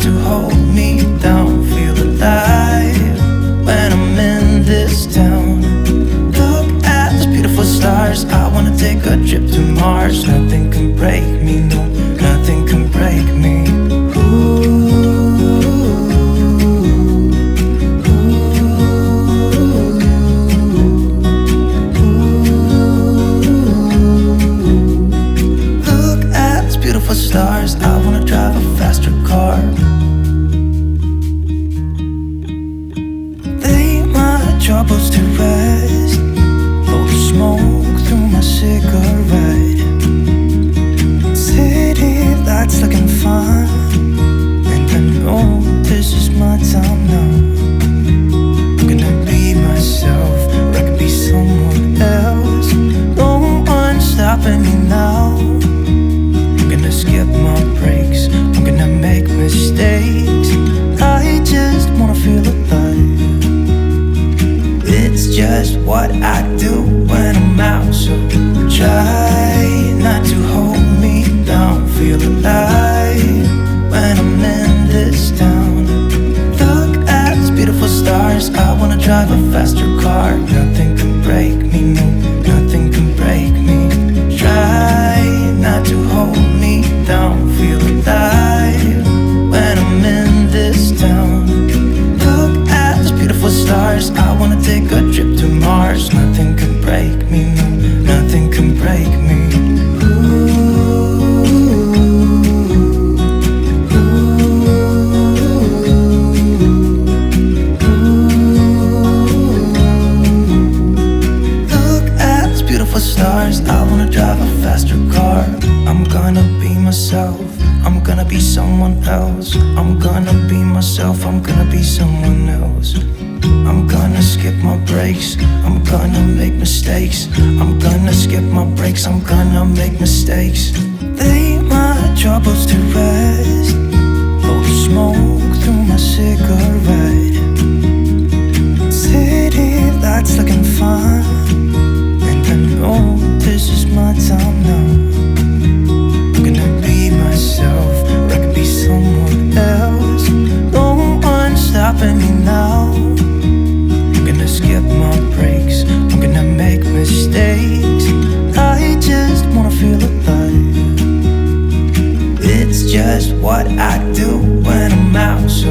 to hold me down. Feel alive when I'm in this town. Look at those beautiful stars. I wanna take a trip to Mars. Nothing can break me, no, nothing can break me. Stars, I wanna drive a faster car. Lay my troubles to rest. Blow the smoke through my cigarette. City lights looking fun, and I know this is my time now. I'm gonna be myself, or I could be someone else. No one's stopping me now. Skip my breaks, I'm gonna make mistakes. I just wanna feel alive. It's just what I do when I'm out. So try not to hold me down. Feel alive when I'm in this town. Look at these beautiful stars. I wanna drive a faster car. Nothing can break me, no, nothing can break me. Try not to hold me down. Feel alive when I'm in this town. Look at those beautiful stars. I wanna take a trip to Mars. Nothing can break me, no, nothing can break me. Stars, I wanna drive a faster car. I'm gonna be myself, I'm gonna be someone else. I'm gonna be myself, I'm gonna be someone else. I'm gonna skip my breaks, I'm gonna make mistakes. I'm gonna skip my breaks, I'm gonna make mistakes. Lay my troubles to rest. Blow the smoke through my cigarette. City lights looking fun, I know this is my time now. I'm gonna be myself, or I could be someone else. No one's stopping me now. I'm gonna skip my breaks, I'm gonna make mistakes. I just wanna feel alive. It's just what I do when I'm out. So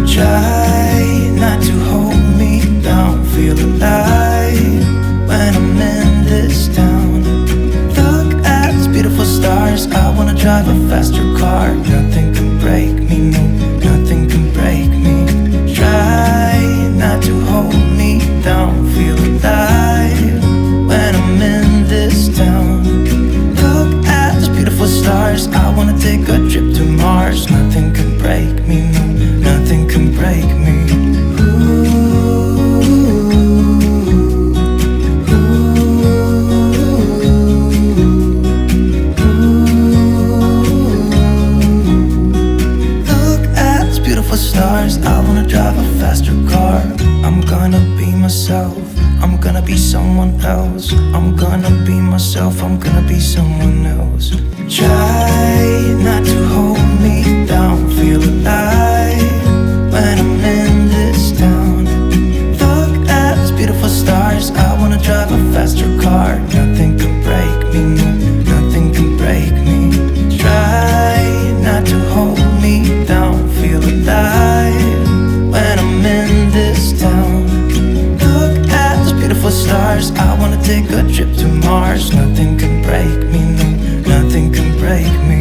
try not to hold me down. Feel alive when I'm in this town. Look at these beautiful stars. I wanna drive a faster car. Nothing can break me, no, nothing can break me. Try not to hold me down. Feel alive when I'm in this town. Look at these beautiful stars. I wanna take a trip to Mars. Nothing can break me, no, nothing can break me. Stars, I wanna drive a faster car. I'm gonna be myself, I'm gonna be someone else. I'm gonna be myself, I'm gonna be someone else. Try not to hold me down. Feel alive when I'm in this town. Look at these beautiful stars. I wanna drive a faster car. Nothing can break me, no, nothing can break me. Try not to hold me down. Feel alive when I'm in this town. Look at those beautiful stars. I wanna take a trip to Mars. Nothing can break me, no, nothing can break me.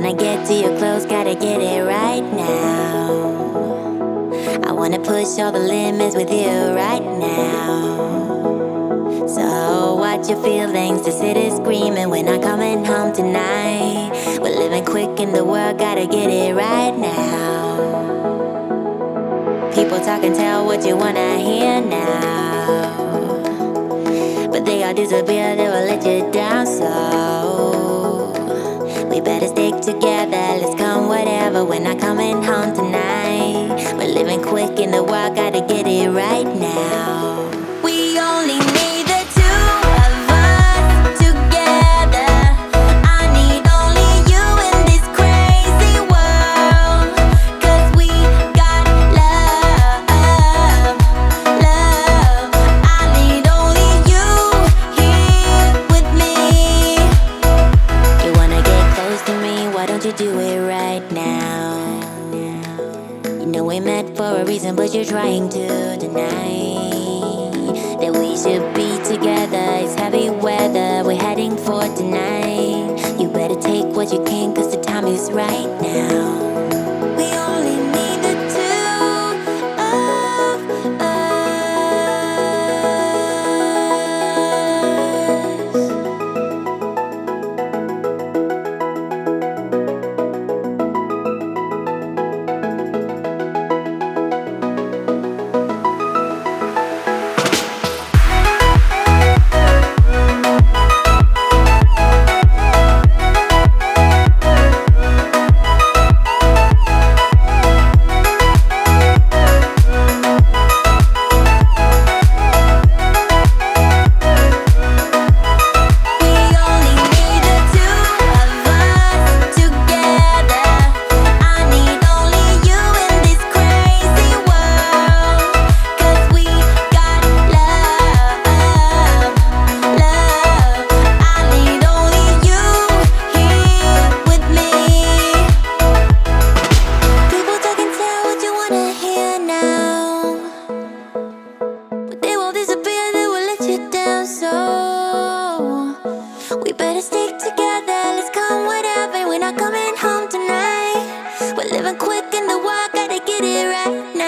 wanna get to your clothes, gotta get it right now. I wanna push all the limits with you right now. So watch your feelings, the city's screaming, we're not coming home tonight. We're living quick in the world, gotta get it right now. People talk and tell what you wanna hear now, but they all disappear, they will let you down. So we better stick together, let's come whatever, we're not coming home tonight. We're living quick in the world, gotta get it right now. We only need the two of us together. I need only you in this crazy world, 'cause we got love, love. I need only you here with me. You wanna get close to me, why don't you do it right now? You know we met for a reason, but you're trying to deny that we should be together. It's heavy weather, we're heading for tonight. You better take what you can, 'cause the time is right now. We only need the two of us. We better stick together, let's come whatever, we're not coming home tonight. We're living quick in the world, gotta get it right now.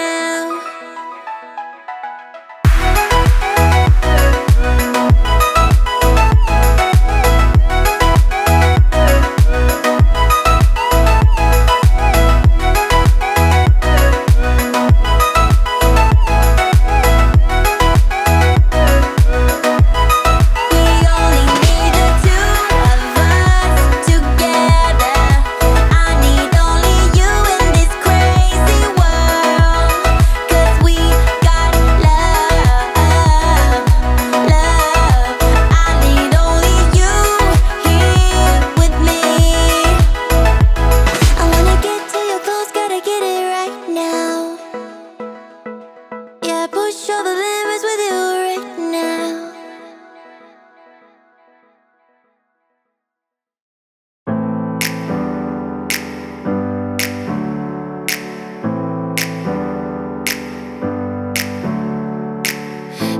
Push all the limits with you right now.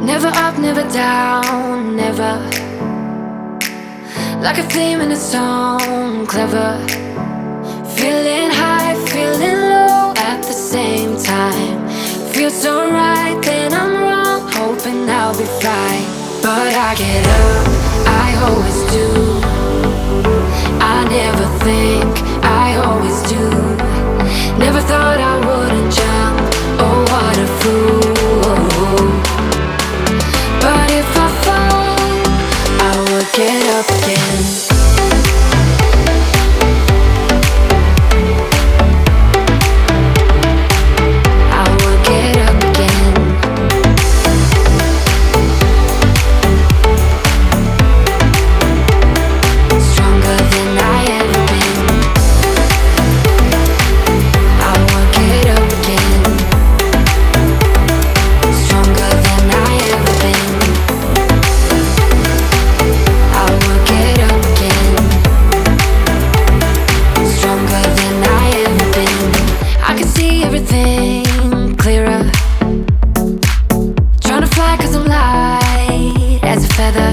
Never up, never down, never. Like a theme in a song, clever. Feeling high, feeling low at the same time. Feels so right, then I'm wrong, hoping I'll be fine. But I get up, I always do. I never think, I always do. Never thought I wouldn't jump, oh what a fool. But if I fall, I will get up again. Clearer, trying to fly 'cause I'm light as a feather.